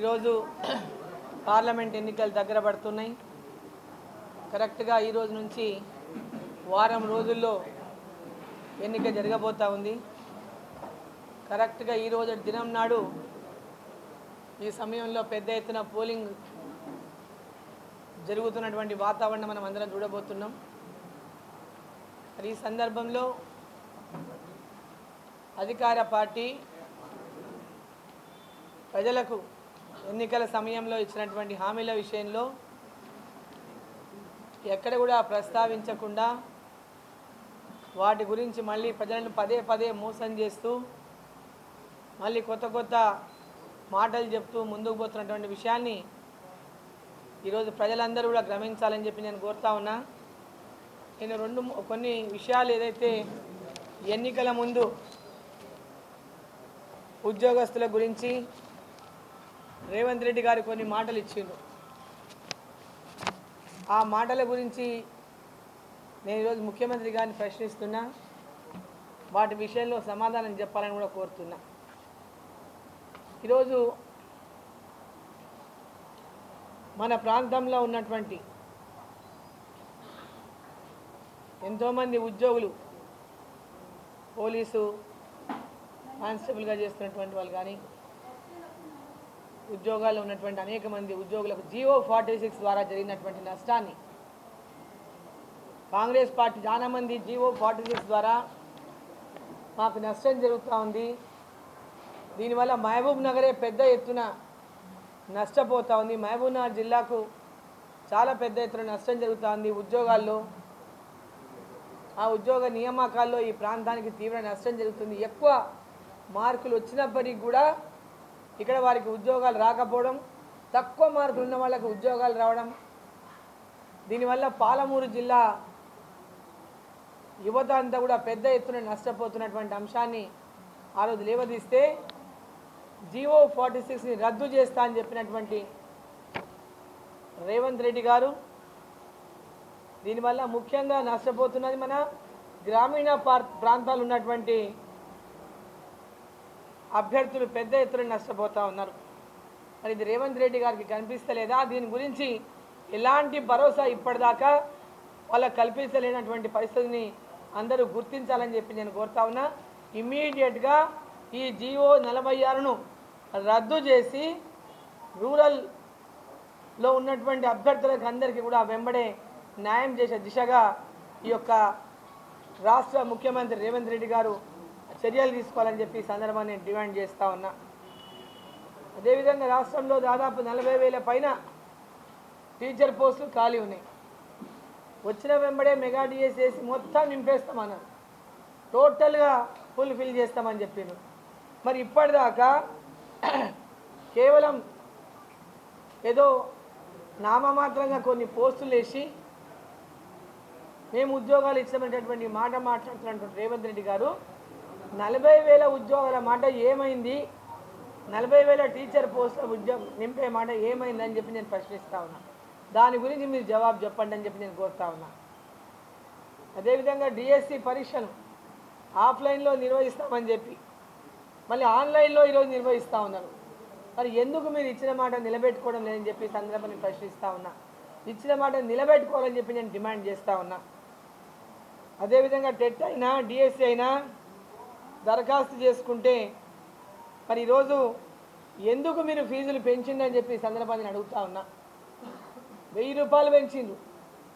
ఈరోజు పార్లమెంట్ ఎన్నికలు దగ్గర పడుతున్నాయి. కరెక్ట్గా ఈ రోజు నుంచి వారం రోజుల్లో ఎన్నిక జరగబోతూ ఉంది. కరెక్ట్గా ఈ రోజు దినం నాడు ఈ సమయంలో పెద్ద ఎత్తున పోలింగ్ జరుగుతున్నటువంటి వాతావరణం మనం అందరం చూడబోతున్నాం. మరి ఈ సందర్భంలో అధికార పార్టీ ప్రజలకు ఎన్నికల సమయంలో ఇచ్చినటువంటి హామీల విషయంలో ఎక్కడ కూడా ప్రస్తావించకుండా వాటి గురించి మళ్ళీ ప్రజలను పదే పదే మోసం చేస్తూ మళ్ళీ కొత్త కొత్త మాటలు చెప్తూ ముందుకు పోతున్నటువంటి విషయాన్ని ఈరోజు ప్రజలందరూ కూడా గమనించాలని చెప్పి నేను కోరుతా ఉన్నా. నేను కొన్ని విషయాలు ఏదైతే ఎన్నికల ముందు ఉద్యోగస్తుల గురించి రేవంత్ రెడ్డి గారు కొన్ని మాటలు ఇచ్చిండ్రు. ఆ మాటల గురించి నేను ఈరోజు ముఖ్యమంత్రి గారిని ప్రశ్నిస్తున్నా. వాటి విషయంలో సమాధానం చెప్పాలని కూడా కోరుతున్నా. ఈరోజు మన ప్రాంతంలో ఉన్నటువంటి ఎంతోమంది ఉద్యోగులు, పోలీసు కానిస్టేబుల్గా చేస్తున్నటువంటి వాళ్ళు కానీ, ఉద్యోగాల్లో ఉన్నటువంటి అనేక మంది ఉద్యోగులకు GO46 ద్వారా జరిగినటువంటి నష్టాన్ని కాంగ్రెస్ పార్టీ చాలామంది GO46 ద్వారా మాకు నష్టం జరుగుతూ ఉంది, దీనివల్ల మహబూబ్ నగరే పెద్ద ఎత్తున నష్టపోతూ ఉంది, మహబూబ్ నగర్ జిల్లాకు చాలా పెద్ద ఎత్తున నష్టం జరుగుతూ ఉంది, ఉద్యోగాల్లో ఆ ఉద్యోగ నియామకాల్లో ఈ ప్రాంతానికి తీవ్ర నష్టం జరుగుతుంది, ఎక్కువ మార్కులు వచ్చినప్పటికీ కూడా ఇక్కడ వారికి ఉద్యోగాలు రాకపోవడం, తక్కువ మార్కులు ఉన్న వాళ్ళకి ఉద్యోగాలు రావడం, దీనివల్ల పాలమూరు జిల్లా యువత అంతా కూడా పెద్ద ఎత్తున నష్టపోతున్నటువంటి అంశాన్ని ఆ రోజు లేవదీస్తే GO46ని రద్దు చేస్తా అని చెప్పినటువంటి రేవంత్ రెడ్డి గారు, దీనివల్ల ముఖ్యంగా నష్టపోతున్నది మన గ్రామీణ ప్రాంతాలు ఉన్నటువంటి అభ్యర్థులు పెద్ద ఎత్తున నష్టపోతూ ఉన్నారు. మరి ఇది రేవంత్ రెడ్డి గారికి కనిపిస్తలేదా? దీని గురించి ఎలాంటి భరోసా ఇప్పటిదాకా వాళ్ళకు కల్పించలేనటువంటి పరిస్థితిని అందరూ గుర్తించాలని చెప్పి నేను కోరుతా ఉన్నా. ఇమ్మీడియట్గా ఈ GO46ను రద్దు చేసి రూరల్లో ఉన్నటువంటి అభ్యర్థులకు అందరికీ కూడా వెంబడే న్యాయం చేసే దిశగా ఈ యొక్క రాష్ట్ర ముఖ్యమంత్రి రేవంత్ రెడ్డి గారు చర్యలు తీసుకోవాలని చెప్పి ఈ సందర్భాన్ని నేను డిమాండ్ చేస్తూ ఉన్నా. అదేవిధంగా రాష్ట్రంలో దాదాపు 40,000 పైన టీచర్ పోస్టులు ఖాళీ ఉన్నాయి. వచ్చిన వెంబడే మెగా డిఎస్ వేసి మొత్తం నింపేస్తామన్నారు, టోటల్గా ఫుల్ఫిల్ చేస్తామని చెప్పారు. మరి ఇప్పటిదాకా కేవలం ఏదో నామమాత్రంగా కొన్ని పోస్టులు వేసి మేము ఉద్యోగాలు ఇచ్చామనేటటువంటి మాట మాట్లాడుతున్నటువంటి రేవంత్ రెడ్డి గారు 40,000 ఉద్యోగాల మాట ఏమైంది, 40,000 టీచర్ పోస్టుల ఉద్యోగం నింపే మాట ఏమైందని చెప్పి నేను ప్రశ్నిస్తూ ఉన్నా. దాని గురించి మీరు జవాబు చెప్పండి అని చెప్పి నేను కోరుతా ఉన్నా. అదేవిధంగా DSC పరీక్షను ఆఫ్లైన్లో నిర్వహిస్తామని చెప్పి మళ్ళీ ఆన్లైన్లో ఈరోజు నిర్వహిస్తూ ఉన్నారు. మరి ఎందుకు మీరు ఇచ్చిన మాట నిలబెట్టుకోవడం లేదని చెప్పి సందర్భాన్ని ప్రశ్నిస్తూ ఉన్నా. ఇచ్చిన మాట నిలబెట్టుకోవాలని చెప్పి నేను డిమాండ్ చేస్తూ ఉన్నా. అదేవిధంగా టెట్ అయినా DSC అయినా దరఖాస్తు చేసుకుంటే మరి ఈరోజు ఎందుకు మీరు ఫీజులు పెంచిందని చెప్పి సందర్భాన్ని అడుగుతా ఉన్నా. 1000 రూపాయలు పెంచిండ్రు,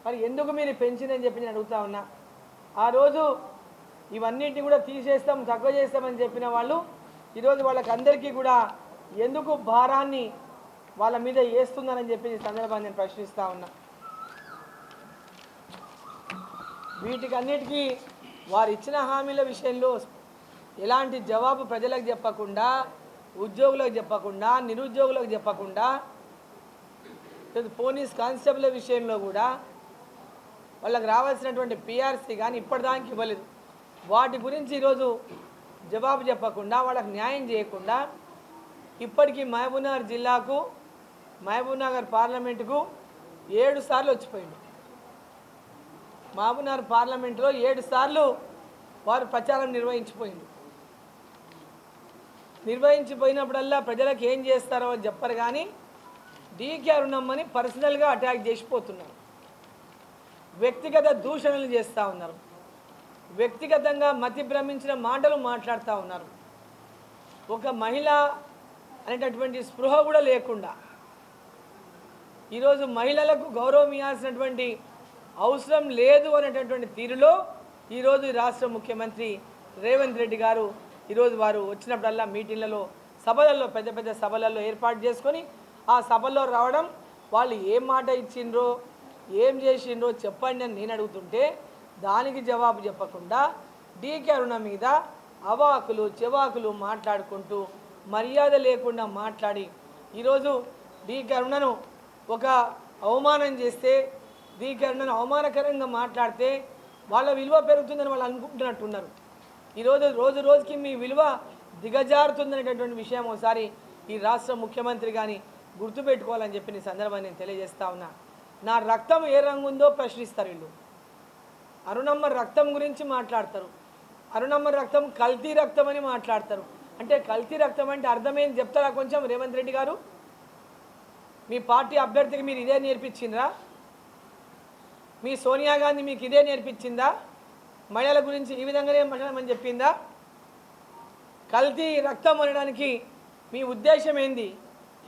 మరి ఎందుకు మీరు పెంచిందని చెప్పి నేను అడుగుతా ఉన్నా. ఆ రోజు ఇవన్నింటినీ కూడా తీసేస్తాం, తక్కువ చేస్తామని చెప్పిన వాళ్ళు ఈరోజు వాళ్ళకి అందరికీ కూడా ఎందుకు భారాన్ని వాళ్ళ మీద వేస్తున్నారని చెప్పి ఈ సందర్భాన్ని నేను ప్రశ్నిస్తూ ఉన్నా. వీటికి అన్నిటికీ వారు ఇచ్చిన హామీల విషయంలో ఎలాంటి జవాబు ప్రజలకు చెప్పకుండా, ఉద్యోగులకు చెప్పకుండా, నిరుద్యోగులకు చెప్పకుండా, పోలీస్ కానిస్టేబుల్ విషయంలో కూడా వాళ్ళకి రావాల్సినటువంటి PRC కానీ ఇప్పటిదానికి ఇవ్వలేదు. వాటి గురించి ఈరోజు జవాబు చెప్పకుండా, వాళ్ళకి న్యాయం చేయకుండా ఇప్పటికీ మహబూబ్ నగర్ జిల్లాకు, మహబూబ్ నగర్ పార్లమెంటుకు 7 సార్లు వచ్చిపోయింది. మహబూబ్ నగర్ పార్లమెంటులో 7 సార్లు వారు ప్రచారం నిర్వహించిపోయింది. నిర్వహించిపోయినప్పుడల్లా ప్రజలకు ఏం చేస్తారో అని చెప్పరు, కానీ డీకే అరుణమ్మని పర్సనల్గా అటాక్ చేసిపోతున్నారు. వ్యక్తిగత దూషణలు చేస్తూ ఉన్నారు. వ్యక్తిగతంగా మతి భ్రమించిన మాటలు మాట్లాడుతూ ఉన్నారు. ఒక మహిళ అనేటటువంటి స్పృహ కూడా లేకుండా ఈరోజు మహిళలకు గౌరవం ఇవ్వాల్సినటువంటి అవసరం లేదు అనేటటువంటి తీరులో ఈరోజు రాష్ట్ర ముఖ్యమంత్రి రేవంత్ రెడ్డి గారు ఈరోజు వారు వచ్చినప్పుడల్లా మీటింగ్లలో, సభలలో, పెద్ద పెద్ద సభలలో ఏర్పాటు చేసుకొని ఆ సభల్లో రావడం, వాళ్ళు ఏం మాట ఇచ్చిండ్రో ఏం చేసిండ్రో చెప్పండి అని నేను అడుగుతుంటే దానికి జవాబు చెప్పకుండా డీకే అరుణ మీద అవాకులు చెవాకులు మాట్లాడుకుంటూ మర్యాద లేకుండా మాట్లాడి ఈరోజు డీకే అరుణను ఒక అవమానం చేస్తే, డీకే అరుణను అవమానకరంగా మాట్లాడితే వాళ్ళ విలువ పెరుగుతుందని వాళ్ళు అనుకుంటున్నట్టున్నారు. ఈరోజు రోజు రోజుకి మీ విలువ దిగజారుతుందనేటటువంటి విషయం ఒకసారి ఈ రాష్ట్ర ముఖ్యమంత్రి కానీ గుర్తుపెట్టుకోవాలని చెప్పిన సందర్భాన్ని నేను తెలియజేస్తా ఉన్నా. నా రక్తం ఏ రంగు ఉందో ప్రశ్నిస్తారు వీళ్ళు. అరుణమ్మ రక్తం గురించి మాట్లాడతారు. అరుణమ్మ రక్తం కల్తీ రక్తం అని మాట్లాడతారు. అంటే కల్తీ రక్తం అంటే అర్థమేంటి చెప్తారా కొంచెం రేవంత్ రెడ్డి గారు? మీ పార్టీ అభ్యర్థికి మీరు ఇదే నేర్పించిండ్రా? మీ సోనియా గాంధీ మీకు ఇదే నేర్పించిందా? మహిళల గురించి ఈ విధంగానే మాట్లాడమని చెప్పిందా? కల్తీ రక్తం అనడానికి మీ ఉద్దేశం ఏంది?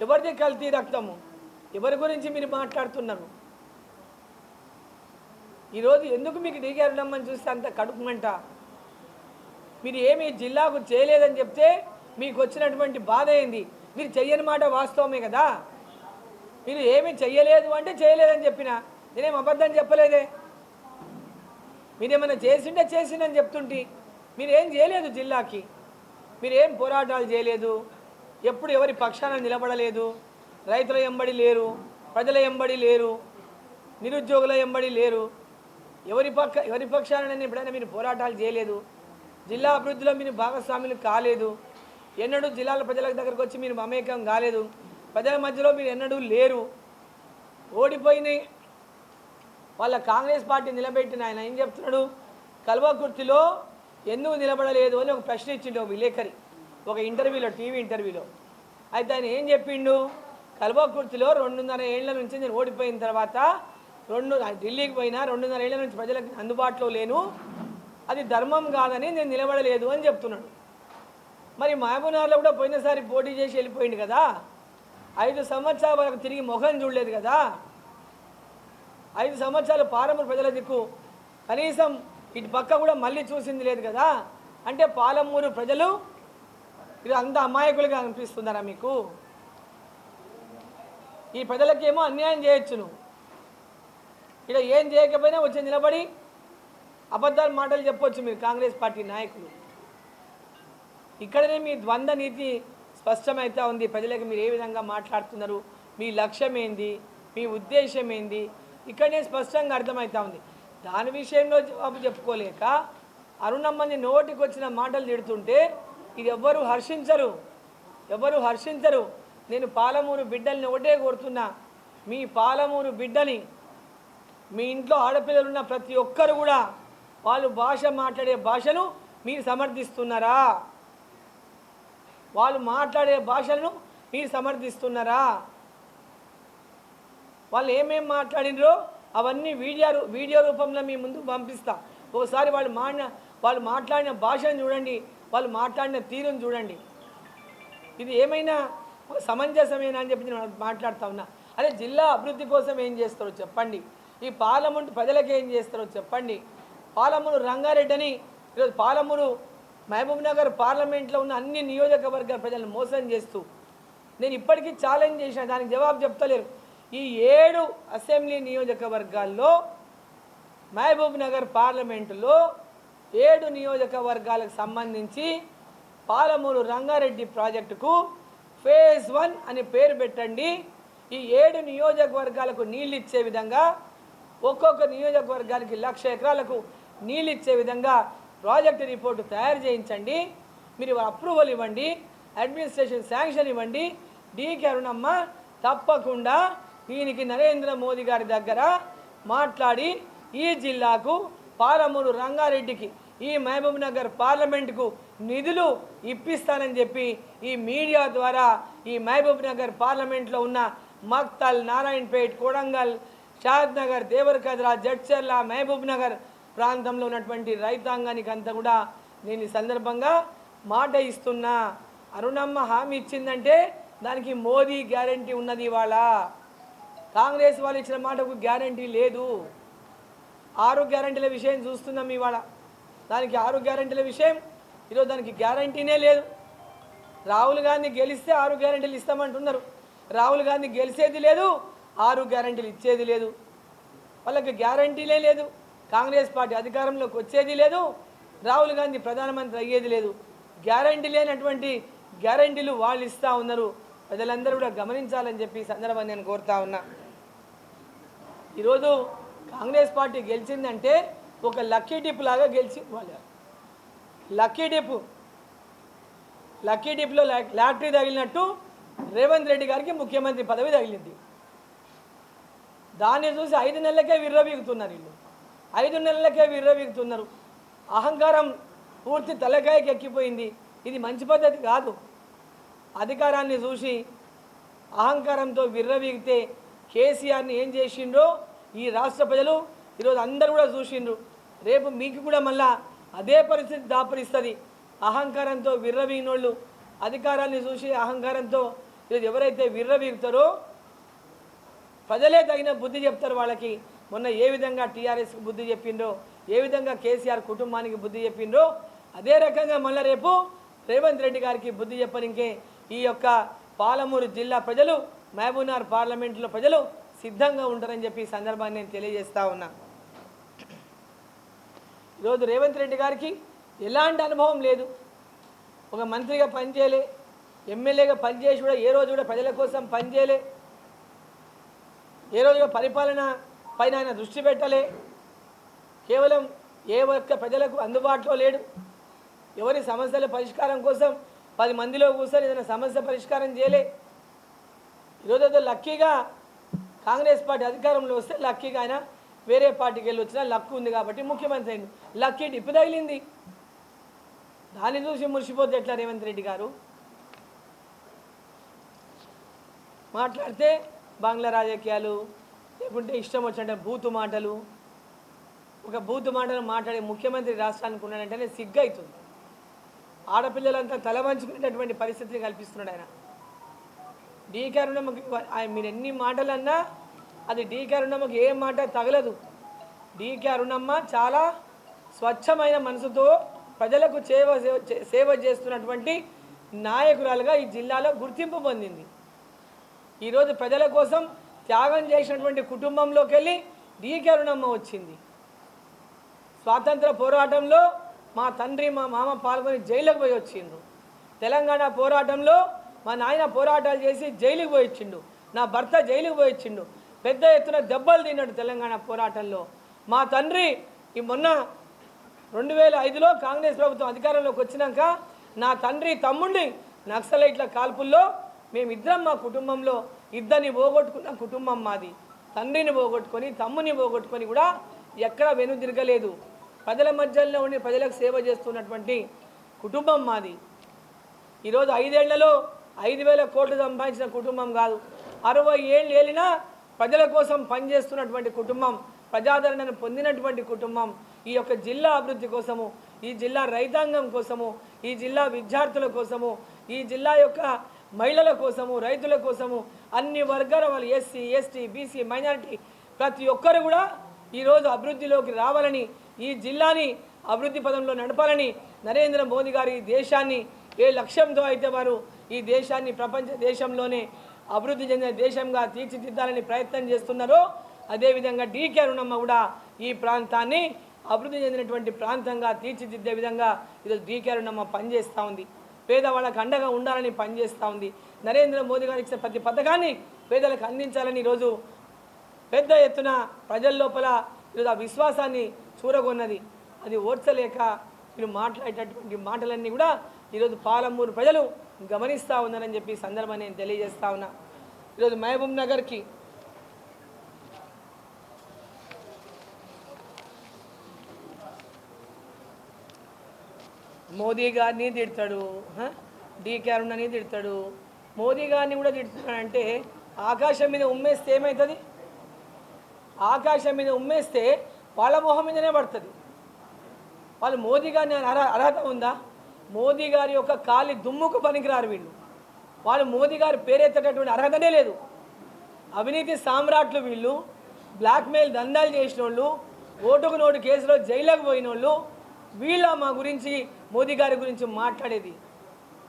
ఎవరిది కల్తీ రక్తము? ఎవరి గురించి మీరు మాట్లాడుతున్నారు? ఈరోజు ఎందుకు మీకు డీకే అరుణమ్మని చూస్తే అంత కడుపుమంట? మీరు ఏమి జిల్లాకు చేయలేదని చెప్తే మీకు వచ్చినటువంటి బాధ ఏంది? మీరు చెయ్యని మాట వాస్తవమే కదా. మీరు ఏమీ చెయ్యలేదు అంటే చేయలేదని చెప్పినా నేనేం అబద్ధం చెప్పలేదే. మీరేమైనా చేసిండే చేసిందని చెప్తుంటే మీరేం చేయలేదు జిల్లాకి. మీరేం పోరాటాలు చేయలేదు, ఎప్పుడు ఎవరి పక్షాన నిలబడలేదు, రైతుల ఎంబడి లేరు, ప్రజల ఎంబడి లేరు, నిరుద్యోగుల ఎంబడి లేరు, ఎవరి పక్షాన ఎప్పుడైనా మీరు పోరాటాలు చేయలేదు. జిల్లా అభివృద్ధిలో మీరు భాగస్వాములు కాలేదు. ఎన్నడూ జిల్లాల ప్రజల దగ్గరకు వచ్చి మీరు మమేకం కాలేదు. ప్రజల మధ్యలో మీరు ఎన్నడూ లేరు. ఓడిపోయినాయి వాళ్ళ కాంగ్రెస్ పార్టీ నిలబెట్టిన ఆయన ఏం చెప్తున్నాడు? కల్వకుర్తిలో ఎందుకు నిలబడలేదు అని ఒక ప్రశ్న ఇచ్చిండు ఒక విలేకరి ఒక ఇంటర్వ్యూలో, టీవీ ఇంటర్వ్యూలో. అయితే ఆయన ఏం చెప్పిండు? కల్వకుర్తిలో 2.5 ఏళ్ల నుంచి నేను ఓడిపోయిన తర్వాత ఢిల్లీకి పోయినా 2.5 ఏళ్ల నుంచి ప్రజలకు అందుబాటులో లేను, అది ధర్మం కాదని నేను నిలబడలేదు అని చెప్తున్నాడు. మరి మహబూబ్నగర్లో కూడా పోయినసారి పోటీ చేసి వెళ్ళిపోయింది కదా. 5 సంవత్సరాల వరకు తిరిగి ముఖం చూడలేదు కదా. 5 సంవత్సరాలు పాలమూరు ప్రజల దిక్కు కనీసం ఇటు పక్క కూడా మళ్ళీ చూసింది లేదు కదా. అంటే పాలమూరు ప్రజలు ఇది అంత అమాయకులుగా అనిపిస్తున్నారా మీకు? ఈ ప్రజలకేమో అన్యాయం చేయొచ్చు, నువ్వు ఇక్కడ ఏం చేయకపోయినా వచ్చి నిలబడి అబద్ధాలు మాటలు చెప్పొచ్చు మీరు కాంగ్రెస్ పార్టీ నాయకులు. ఇక్కడనే మీ ద్వంద్వ నీతి స్పష్టమైతే ఉంది. ప్రజలకు మీరు ఏ విధంగా మాట్లాడుతున్నారు, మీ లక్ష్యం ఏంది, మీ ఉద్దేశం ఏంది, ఇక్కడనే స్పష్టంగా అర్థమవుతా ఉంది. దాని విషయంలో జవాబు చెప్పుకోలేక అరుణమ్మని నోటికి వచ్చిన మాటలు తిడుతుంటే ఇది ఎవ్వరూ హర్షించరు. నేను పాలమూరు బిడ్డల్ని ఒకటే కోరుతున్నా, మీ పాలమూరు బిడ్డని, మీ ఇంట్లో ఆడపిల్లలున్న ప్రతి ఒక్కరు కూడా వాళ్ళు మాట్లాడే భాషను మీరు సమర్థిస్తున్నారా? వాళ్ళు మాట్లాడే భాషలను మీరు సమర్థిస్తున్నారా? వాళ్ళు ఏమేమి మాట్లాడినరో అవన్నీ వీడియో రూపంలో మీ ముందు పంపిస్తా. ఒకసారి వాళ్ళు మాట్లాడిన భాషను చూడండి, వాళ్ళు మాట్లాడిన తీరును చూడండి. ఇది ఏమైనా సమంజసమేనా అని చెప్పి నేను మాట్లాడుతూ ఉన్నా. అదే జిల్లా అభివృద్ధి కోసం ఏం చేస్తారో చెప్పండి, ఈ పాలమూరు ప్రజలకు ఏం చేస్తారో చెప్పండి. పాలమూరు రంగారెడ్డిని ఈరోజు పాలమూరు మహబూబ్నగర్ పార్లమెంట్లో ఉన్న అన్ని నియోజకవర్గాల ప్రజలను మోసం చేస్తూ నేను ఇప్పటికీ ఛాలెంజ్ చేసిన, దానికి జవాబు చెప్తలేరు. ఈ 7 అసెంబ్లీ నియోజకవర్గాల్లో మహబూబ్నగర్ పార్లమెంటులో 7 నియోజకవర్గాలకు సంబంధించి పాలమూరు రంగారెడ్డి ప్రాజెక్టుకు ఫేజ్ 1 అని పేరు పెట్టండి. ఈ 7 నియోజకవర్గాలకు నీళ్ళు ఇచ్చే విధంగా, ఒక్కొక్క నియోజకవర్గానికి 1,00,000 ఎకరాలకు నీళ్ళు ఇచ్చే విధంగా ప్రాజెక్టు రిపోర్టు తయారు చేయించండి. మీరు అప్రూవల్ ఇవ్వండి, అడ్మినిస్ట్రేషన్ శాంక్షన్ ఇవ్వండి. డీకే అరుణమ్మ తప్పకుండా దీనికి నరేంద్ర మోదీ గారి దగ్గర మాట్లాడి ఈ జిల్లాకు పాలమూరు రంగారెడ్డికి ఈ మహబూబ్ నగర్ పార్లమెంటుకు నిధులు ఇప్పిస్తానని చెప్పి ఈ మీడియా ద్వారా ఈ మహబూబ్ నగర్ పార్లమెంట్లో ఉన్న మక్తల్, నారాయణపేట్, కొడంగల్, షాద్ నగర్, దేవరకద్రా, జడ్చర్ల, మహబూబ్ నగర్ ప్రాంతంలో ఉన్నటువంటి రైతాంగానికి అంతా కూడా నేను ఈ సందర్భంగా మాట ఇస్తున్నా. అరుణమ్మ హామీ ఇచ్చిందంటే దానికి మోదీ గ్యారంటీ ఉన్నది. ఇవాళ కాంగ్రెస్ వాళ్ళు ఇచ్చిన మాటకు గ్యారంటీ లేదు. 6 గ్యారంటీల విషయం చూస్తున్నాం. ఇవాళ దానికి 6 గ్యారంటీల విషయం ఈరోజు దానికి గ్యారంటీనే లేదు. రాహుల్ గాంధీ గెలిస్తే 6 గ్యారంటీలు ఇస్తామంటున్నారు. రాహుల్ గాంధీ గెలిచేది లేదు, 6 గ్యారంటీలు ఇచ్చేది లేదు. వాళ్ళకి గ్యారంటీలే లేదు. కాంగ్రెస్ పార్టీ అధికారంలోకి వచ్చేది లేదు, రాహుల్ గాంధీ ప్రధానమంత్రి అయ్యేది లేదు. గ్యారంటీ లేనటువంటి గ్యారంటీలు వాళ్ళు ఇస్తూ ఉన్నారు. ప్రజలందరూ కూడా గమనించాలని చెప్పి సందర్భాన్ని నేను కోరుతా ఉన్నా. ఈరోజు కాంగ్రెస్ పార్టీ గెలిచిందంటే ఒక లక్కీ డిప్ లాగా గెలిచి వాళ్ళు లక్కీ డిప్లో లాటరీ తగిలినట్టు రేవంత్ రెడ్డి గారికి ముఖ్యమంత్రి పదవి తగిలింది. దాన్ని చూసి 5 నెలలకే విర్రవీగుతున్నారు. వీళ్ళు 5 నెలలకే విర్రవీగుతున్నారు. అహంకారం పూర్తి తలకాయకి ఎక్కిపోయింది. ఇది మంచి పద్ధతి కాదు. అధికారాన్ని చూసి అహంకారంతో విర్రవీగితే కేసీఆర్ని ఏం చేసిండ్రో ఈ రాష్ట్ర ప్రజలు ఈరోజు అందరూ కూడా చూసిండ్రు. రేపు మీకు కూడా మళ్ళా అదే పరిస్థితి దాపరిస్తుంది. అహంకారంతో విర్రవీగినోళ్ళు అధికారాన్ని చూసి అహంకారంతో ఈరోజు ఎవరైతే విర్రవీగుతారో ప్రజలే తగిన బుద్ధి చెప్తారు వాళ్ళకి. మొన్న ఏ విధంగా టీఆర్ఎస్కి బుద్ధి చెప్పిండ్రో, ఏ విధంగా కేసీఆర్ కుటుంబానికి బుద్ధి చెప్పిండ్రో అదే రకంగా మళ్ళీ రేపు రేవంత్ రెడ్డి గారికి బుద్ధి చెప్పనికే ఈ యొక్క పాలమూరు జిల్లా ప్రజలు, మహబూబ్నగర్ పార్లమెంట్లో ప్రజలు సిద్ధంగా ఉంటారని చెప్పి ఈ సందర్భాన్ని నేను తెలియజేస్తా ఉన్నా. ఈరోజు రేవంత్ రెడ్డి గారికి ఎలాంటి అనుభవం లేదు. ఒక మంత్రిగా పనిచేయలే, ఎమ్మెల్యేగా పనిచేసి కూడా ఏ రోజు కూడా ప్రజల కోసం పనిచేయలే, ఏ రోజు పరిపాలన పైన ఆయన దృష్టి పెట్టలే. కేవలం ఏ ఒక్క ప్రజలకు అందుబాటులో లేడు. ఎవరి సమస్యల పరిష్కారం కోసం 10 మందిలో కూర్చొని ఏదైనా సమస్య పరిష్కారం చేయలే. ఈరోజు ఏదో లక్కీగా కాంగ్రెస్ పార్టీ అధికారంలో వస్తే లక్కీగా ఆయన వేరే పార్టీకి వెళ్ళి వచ్చినా లక్కు ఉంది కాబట్టి ముఖ్యమంత్రి అయింది. లక్కీ డిప్పు తగిలింది. దాన్ని చూసి మురిసిపోతే ఎట్లా రేవంత్ రెడ్డి గారు? మాట్లాడితే బంగ్లా రాజకీయాలు, లేకుంటే ఇష్టం వచ్చినట్టు బూతు మాటలు. ఒక బూతు మాటలు మాట్లాడే ముఖ్యమంత్రి రాష్ట్రానికి ఉన్నాడంటేనే సిగ్గు అవుతుంది. ఆడపిల్లలంతా తలవంచుకునేటటువంటి పరిస్థితిని కల్పిస్తున్నాడు ఆయన. డీకే అరుణమ్మకి మీరు ఎన్ని మాటలు అన్నా అది డీకే అరుణమ్మకి ఏ మాట తగలదు. డీకే అరుణమ్మ చాలా స్వచ్ఛమైన మనసుతో ప్రజలకు సేవ చేస్తున్నటువంటి నాయకురాలుగా ఈ జిల్లాలో గుర్తింపు పొందింది. ఈరోజు ప్రజల కోసం త్యాగం చేసినటువంటి కుటుంబంలోకి వెళ్ళి డీకే అరుణమ్మ వచ్చింది. స్వాతంత్ర పోరాటంలో మా తండ్రి మా మామ పాల్గొని జైలుకు పోయి వచ్చిండు. తెలంగాణ పోరాటంలో మా నాయన పోరాటాలు చేసి జైలుకు పోయి వచ్చిండు. నా భర్త జైలుకు పోయి వచ్చిండు. పెద్ద ఎత్తున దెబ్బలు తిన్నాడు తెలంగాణ పోరాటంలో. మా తండ్రి ఈ మొన్న 2005లో కాంగ్రెస్ ప్రభుత్వం అధికారంలోకి వచ్చినాక నా తండ్రి తమ్ముడిని నక్సలైట్ల కాల్పుల్లో మేమిద్దరం మా కుటుంబంలో ఇద్దరిని పోగొట్టుకున్న కుటుంబం మాది. తండ్రిని పోగొట్టుకొని తమ్ముని పోగొట్టుకొని కూడా ఎక్కడ వెనుదిరగలేదు. ప్రజల మధ్యలో ఉండి ప్రజలకు సేవ చేస్తున్నటువంటి కుటుంబం మాది. ఈరోజు 5 ఏళ్లలో 5,000 కోట్లు సంపాదించిన కుటుంబం కాదు, 60 ఏళ్ళు ఏలినా ప్రజల కోసం పనిచేస్తున్నటువంటి కుటుంబం, ప్రజాదరణను పొందినటువంటి కుటుంబం. ఈ యొక్క జిల్లా అభివృద్ధి కోసము, ఈ జిల్లా రైతాంగం కోసము, ఈ జిల్లా విద్యార్థుల కోసము, ఈ జిల్లా యొక్క మహిళల కోసము, రైతుల కోసము, అన్ని వర్గాల వాళ్ళు ఎస్సీ, ఎస్టీ, బీసీ, మైనారిటీ ప్రతి ఒక్కరు కూడా ఈరోజు అభివృద్ధిలోకి రావాలని, ఈ జిల్లాని అభివృద్ధి పదంలో నడపాలని నరేంద్ర మోదీ గారు ఈ దేశాన్ని ఏ లక్ష్యంతో అయితే వారు ఈ దేశాన్ని ప్రపంచ దేశంలోనే అభివృద్ధి చెందిన దేశంగా తీర్చిదిద్దాలని ప్రయత్నం చేస్తున్నారో అదేవిధంగా డీకే అరుణమ్మ కూడా ఈ ప్రాంతాన్ని అభివృద్ధి చెందినటువంటి ప్రాంతంగా తీర్చిదిద్దే విధంగా ఈరోజు డీకే అరుణమ్మ పనిచేస్తూ ఉంది. పేదవాళ్ళకు అండగా ఉండాలని పనిచేస్తూ ఉంది. నరేంద్ర మోదీ గారు ఇచ్చిన ప్రతి పథకాన్ని పేదలకు అందించాలని ఈరోజు పెద్ద ఎత్తున ప్రజల లోపల ఈరోజు ఆ విశ్వాసాన్ని చూరగొన్నది. అది ఓడ్చలేక మీరు మాట్లాడేటటువంటి మాటలన్నీ కూడా ఈరోజు పాలమూరు ప్రజలు గమనిస్తూ ఉన్నారని చెప్పి సందర్భాన్ని నేను తెలియజేస్తా ఉన్నా. ఈరోజు మహబూబ్ నగర్కి మోదీ గారిని తిడతాడు, డీకే అరుణని తిడతాడు, మోదీ గారిని కూడా తిడుతున్నాడంటే ఆకాశం మీద ఉమ్మేస్తే ఏమవుతుంది? ఆకాశం మీద ఉమ్మేస్తే వాళ్ళ మొహం మీదనే పడుతుంది. వాళ్ళు మోదీ గారిని అర్హత ఉందా? మోదీ గారి యొక్క కాలి దుమ్ముకు పనికిరారు వీళ్ళు. వాళ్ళు మోదీ గారి పేరెత్తేటటువంటి అర్హతనే లేదు. అవినీతి సామ్రాట్లు వీళ్ళు, బ్లాక్మెయిల్ దందాలు చేసిన వాళ్ళు, ఓటుకు నోటు కేసులో జైలుకు పోయిన వాళ్ళు వీళ్ళ మా గురించి మోదీ గారి గురించి మాట్లాడేది.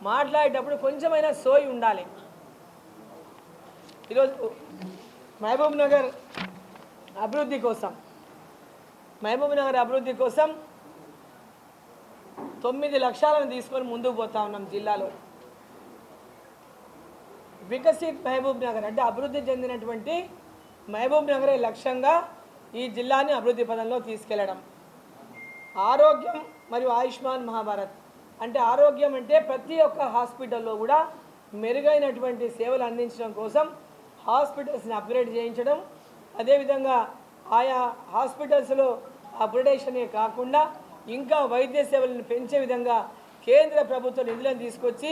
మాట్లాడేటప్పుడు కొంచెమైనా సోయి ఉండాలి. ఈరోజు మహబూబ్ నగర్ అభివృద్ధి కోసం 9 లక్షలను తీసుకొని ముందుకు పోతా ఉన్నాం. జిల్లాలో వికసిత్ మహబూబ్ నగర్ అంటే అభివృద్ధి చెందినటువంటి మహబూబ్ నగరే లక్ష్యంగా ఈ జిల్లాని అభివృద్ధి పదంలో తీసుకెళ్లడం. ఆరోగ్యం మరియు ఆయుష్మాన్ మహాభారత్ అంటే ఆరోగ్యం అంటే ప్రతి ఒక్క హాస్పిటల్లో కూడా మెరుగైనటువంటి సేవలు అందించడం కోసం హాస్పిటల్స్ని అప్గ్రేడ్ చేయించడం, అదేవిధంగా ఆయా హాస్పిటల్స్లో అప్గ్రేడేషనే కాకుండా ఇంకా వైద్య సేవలను పెంచే విధంగా కేంద్ర ప్రభుత్వ నిధులను తీసుకొచ్చి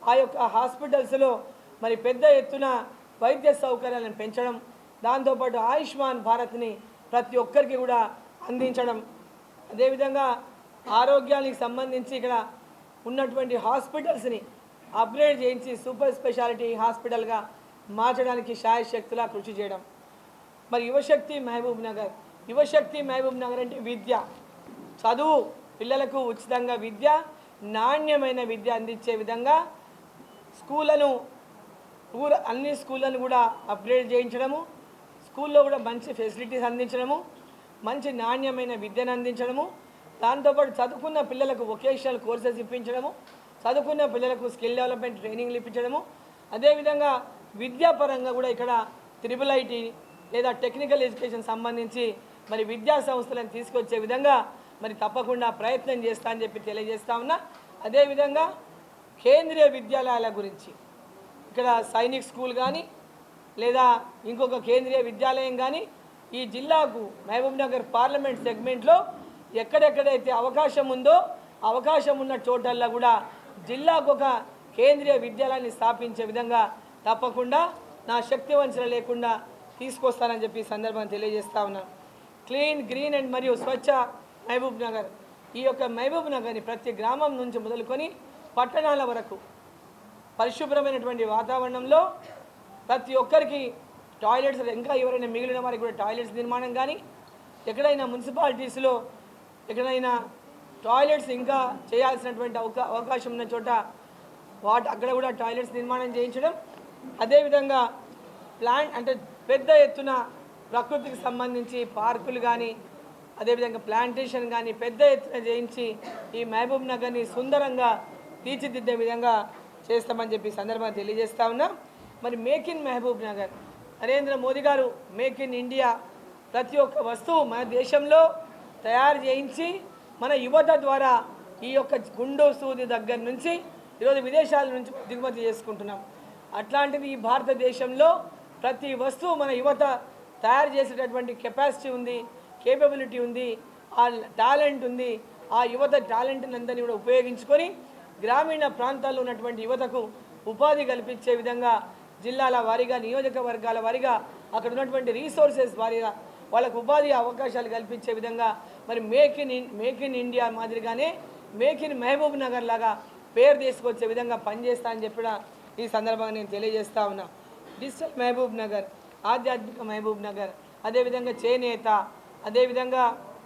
ఆ యొక్క హాస్పిటల్స్లో మరి పెద్ద ఎత్తున వైద్య సౌకర్యాలను పెంచడం, దాంతోపాటు ఆయుష్మాన్ భారత్ని ప్రతి ఒక్కరికి కూడా అందించడం, అదేవిధంగా ఆరోగ్యానికి సంబంధించి ఇక్కడ ఉన్నటువంటి హాస్పిటల్స్ని అప్గ్రేడ్ చేయించి సూపర్ స్పెషాలిటీ హాస్పిటల్గా మార్చడానికి శాయశక్తులా కృషి చేయడం. మరి యువశక్తి మహబూబ్ నగర్ అంటే విద్య, చదువు, పిల్లలకు ఉచితంగా విద్య, నాణ్యమైన విద్య అందించే విధంగా అన్ని స్కూళ్ళను కూడా అప్గ్రేడ్ చేయించడము, స్కూల్లో కూడా మంచి ఫెసిలిటీస్ అందించడము, మంచి నాణ్యమైన విద్యను అందించడము, దాంతోపాటు చదువుకున్న పిల్లలకు వొకేషనల్ కోర్సెస్ ఇప్పించడము, చదువుకున్న పిల్లలకు స్కిల్ డెవలప్మెంట్ ట్రైనింగ్లు ఇప్పించడము, అదేవిధంగా విద్యాపరంగా కూడా ఇక్కడ IIIT లేదా టెక్నికల్ ఎడ్యుకేషన్ సంబంధించి మరి విద్యా సంస్థలను తీసుకొచ్చే విధంగా మరి తప్పకుండా ప్రయత్నం చేస్తా అని చెప్పి తెలియజేస్తా ఉన్నా. అదేవిధంగా కేంద్రీయ విద్యాలయాల గురించి ఇక్కడ సైనిక్ స్కూల్ కానీ లేదా ఇంకొక కేంద్రీయ విద్యాలయం కానీ ఈ జిల్లాకు మహబూబ్ నగర్ పార్లమెంట్ సెగ్మెంట్లో ఎక్కడెక్కడైతే అవకాశం ఉందో అవకాశం ఉన్న చోటల్లో కూడా జిల్లాకు ఒక కేంద్రీయ విద్యాలయాన్ని స్థాపించే విధంగా తప్పకుండా నా శక్తి వంచన లేకుండా తీసుకొస్తానని చెప్పి సందర్భంగా తెలియజేస్తా ఉన్నాను. క్లీన్, గ్రీన్ అండ్ మరియు స్వచ్ఛ మహబూబ్ నగర్, ఈ యొక్క మహబూబ్ నగర్ని ప్రతి గ్రామం నుంచి మొదలుకొని పట్టణాల వరకు పరిశుభ్రమైనటువంటి వాతావరణంలో ప్రతి ఒక్కరికి టాయిలెట్స్, ఇంకా ఎవరైనా మిగిలిన వారికి కూడా టాయిలెట్స్ నిర్మాణం కానీ, ఎక్కడైనా మున్సిపాలిటీస్లో ఎక్కడైనా టాయిలెట్స్ ఇంకా చేయాల్సినటువంటి అవకాశం ఉన్న చోట అక్కడ కూడా టాయిలెట్స్ నిర్మాణం చేయించడం, అదేవిధంగా అంటే పెద్ద ఎత్తున ప్రకృతికి సంబంధించి పార్కులు కానీ అదేవిధంగా ప్లాంటేషన్ కానీ పెద్ద ఎత్తున చేయించి ఈ మహబూబ్ నగర్ని సుందరంగా తీర్చిదిద్దే విధంగా చేస్తామని చెప్పి సందర్భంగా తెలియజేస్తా ఉన్నా. మరి మేక్ ఇన్ మహబూబ్ నగర్, నరేంద్ర మోదీ గారు మేక్ ఇన్ ఇండియా, ప్రతి ఒక్క వస్తువు మన దేశంలో తయారు చేయించి మన యువత ద్వారా ఈ యొక్క గుండు సూది దగ్గర నుంచి ఈరోజు విదేశాల నుంచి దిగుమతి చేసుకుంటున్నాం. అట్లాంటిది ఈ భారతదేశంలో ప్రతి వస్తువు మన యువత తయారు చేసేటటువంటి కెపాసిటీ ఉంది, కేపబిలిటీ ఉంది, ఆ టాలెంట్ ఉంది. ఆ యువత టాలెంట్ని అందరినీ కూడా ఉపయోగించుకొని గ్రామీణ ప్రాంతాల్లో ఉన్నటువంటి యువతకు ఉపాధి కల్పించే విధంగా జిల్లాల వారీగా, నియోజకవర్గాల వారీగా అక్కడ ఉన్నటువంటి రీసోర్సెస్ వారీగా వాళ్ళకు ఉపాధి అవకాశాలు కల్పించే విధంగా మరి మేక్ ఇన్ ఇండియా మాదిరిగానే మేక్ ఇన్ మహబూబ్ నగర్ లాగా పేరు తీసుకొచ్చే విధంగా పనిచేస్తా అని చెప్పిన ఈ సందర్భంగా నేను తెలియజేస్తా ఉన్నా. డిజిటల్ మహబూబ్ నగర్, ఆధ్యాత్మిక మహబూబ్ నగర్, అదేవిధంగా చేనేత, అదేవిధంగా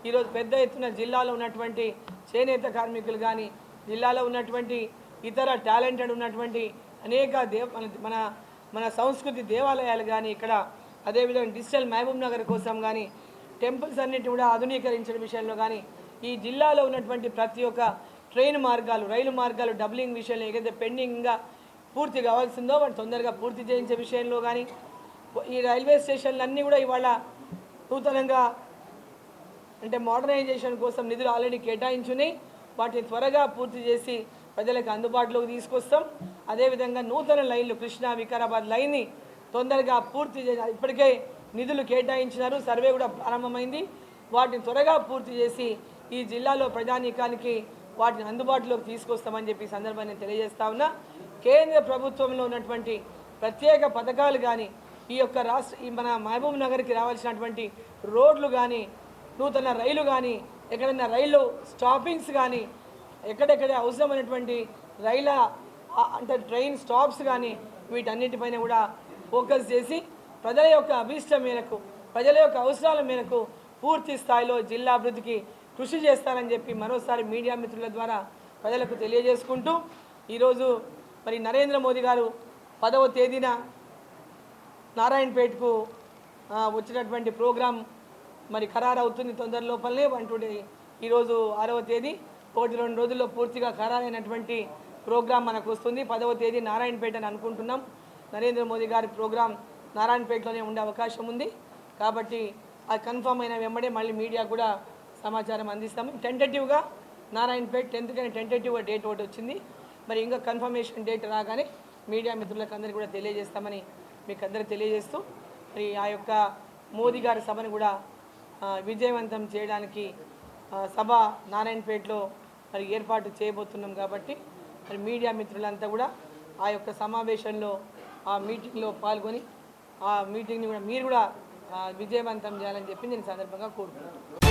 ఈరోజు పెద్ద ఎత్తున జిల్లాలో ఉన్నటువంటి చేనేత కార్మికులు కానీ, జిల్లాలో ఉన్నటువంటి ఇతర టాలెంటెడ్ ఉన్నటువంటి అనేక మన సంస్కృతి దేవాలయాలు కానీ ఇక్కడ, అదేవిధంగా డిజిటల్ మహబూబ్ నగర్ కోసం కానీ టెంపుల్స్ అన్నిటి కూడా ఆధునీకరించడం విషయంలో కానీ ఈ జిల్లాలో ఉన్నటువంటి ప్రతి ఒక్క ట్రైన్ మార్గాలు, రైలు మార్గాలు డబ్లింగ్ విషయంలో ఏదైతే పెండింగ్గా పూర్తి కావాల్సిందో వాటి తొందరగా పూర్తి చేయించే విషయంలో కానీ ఈ రైల్వే స్టేషన్లన్నీ కూడా ఇవాళ నూతనంగా అంటే మోడర్నైజేషన్ కోసం నిధులు ఆల్రెడీ కేటాయించున్నాయి. వాటిని త్వరగా పూర్తి చేసి ప్రజలకు అందుబాటులోకి తీసుకొస్తాం. అదేవిధంగా నూతన లైన్లు కృష్ణా వికారాబాద్ లైన్ని తొందరగా పూర్తి చేసి ఇప్పటికే నిధులు కేటాయించినారు, సర్వే కూడా ప్రారంభమైంది. వాటిని త్వరగా పూర్తి చేసి ఈ జిల్లాలో ప్రజానీకానికి వాటిని అందుబాటులోకి తీసుకొస్తామని చెప్పి సందర్భాన్ని తెలియజేస్తా ఉన్నా. కేంద్ర ప్రభుత్వంలో ఉన్నటువంటి ప్రత్యేక పథకాలు కానీ ఈ యొక్క ఈ మన మహబూబ్ నగర్కి రావాల్సినటువంటి రోడ్లు కానీ నూతన రైలు కానీ ఎక్కడైనా రైలు స్టాపింగ్స్ కానీ ఎక్కడెక్కడ అవసరమైనటువంటి రైళ్ళ అంటే ట్రైన్ స్టాప్స్ కానీ వీటన్నిటిపైన కూడా ఫోకస్ చేసి ప్రజల యొక్క అభీష్టం మేరకు ప్రజల యొక్క అవసరాల మేరకు పూర్తి స్థాయిలో జిల్లా అభివృద్ధికి కృషి చేస్తారని చెప్పి మరోసారి మీడియా మిత్రుల ద్వారా ప్రజలకు తెలియజేసుకుంటూ ఈరోజు మరి నరేంద్ర మోదీ గారు 10వ తేదీన నారాయణపేటకు వచ్చినటువంటి ప్రోగ్రాం మరి ఖరారు అవుతుంది తొందర లోపలనే అంటుండే. ఈరోజు 6వ తేదీ 1-2 రోజుల్లో పూర్తిగా ఖరారైనటువంటి ప్రోగ్రాం మనకు వస్తుంది. 10వ తేదీ నారాయణపేట అని అనుకుంటున్నాం. నరేంద్ర మోదీ గారి ప్రోగ్రాం నారాయణపేటలోనే ఉండే అవకాశం ఉంది. కాబట్టి అది కన్ఫర్మ్ అయిన వెంబడే మళ్ళీ మీడియా కూడా సమాచారం అందిస్తాము. టెంటేటివ్గా నారాయణపేట 10th కానీ టెంటేటివ్గా డేట్ ఒకటి వచ్చింది. మరి ఇంకా కన్ఫర్మేషన్ డేట్ రాగానే మీడియా మిత్రులకు అందరికీ కూడా తెలియజేస్తామని మీకు అందరికీ తెలియజేస్తూ మరి ఆ యొక్క మోదీ గారి సభను కూడా విజయవంతం చేయడానికి సభ నారాయణపేటలో మరి ఏర్పాటు చేయబోతున్నాం. కాబట్టి మరి మీడియా మిత్రులంతా కూడా ఆ యొక్క సమావేశంలో ఆ మీటింగ్లో పాల్గొని ఆ మీటింగ్ని కూడా మీరు కూడా విజయవంతం చేయాలని చెప్పి నేను సందర్భంగా కోరుకుంటున్నాను.